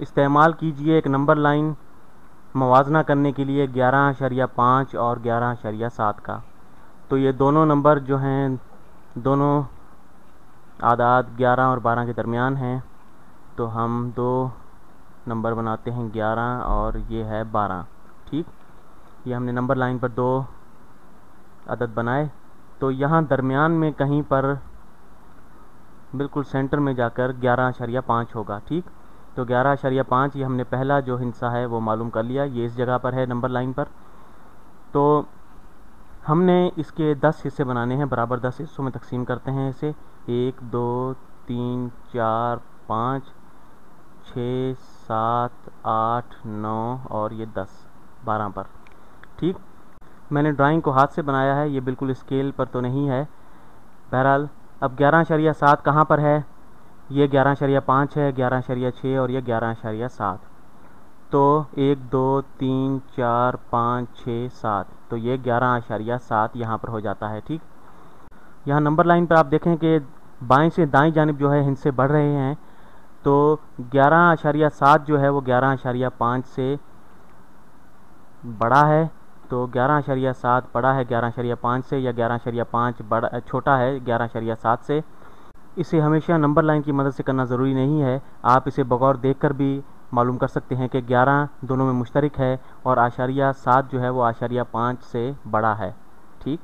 इस्तेमाल कीजिए एक नंबर लाइन मवाजना करने के लिए 11.5 और 11.7 का। तो ये दोनों नंबर जो हैं, दोनों आदाद 11 और 12 के दरमियान हैं, तो हम दो नंबर बनाते हैं 11 और ये है 12। ठीक, ये हमने नंबर लाइन पर दो अदद बनाए। तो यहाँ दरमियान में कहीं पर बिल्कुल सेंटर में जाकर 11.5 होगा। ठीक, तो 11.5 ये हमने पहला जो हिस्सा है वो मालूम कर लिया, ये इस जगह पर है नंबर लाइन पर। तो हमने इसके 10 हिस्से बनाने हैं, बराबर 10 हिस्सों में तकसीम करते हैं इसे। 1 2 3 4 5 6 7 8 9 और ये 10 12 पर। ठीक, मैंने ड्राइंग को हाथ से बनाया है, ये बिल्कुल स्केल पर तो नहीं है। बहरहाल अब 11.7 कहाँ पर है? ये 11.5 है, 11.6 और ये 11.7। तो 1 2 3 4 5 6 7, तो ये 11.7 यहाँ पर हो जाता है। ठीक, यहाँ नंबर लाइन पर आप देखें कि बाएं से दाएं जानिब जो है हिस्से बढ़ रहे हैं। तो 11.7 जो है वो 11.5 से बड़ा है, तो 11.7 बड़ा है 11.5 से, या 11.5 बड़ा छोटा है 11.7 से। इसे हमेशा नंबर लाइन की मदद से करना ज़रूरी नहीं है, आप इसे बगौर देखकर भी मालूम कर सकते हैं कि 11 दोनों में मुश्तरक है और 7 जो है वो 5 से बड़ा है। ठीक।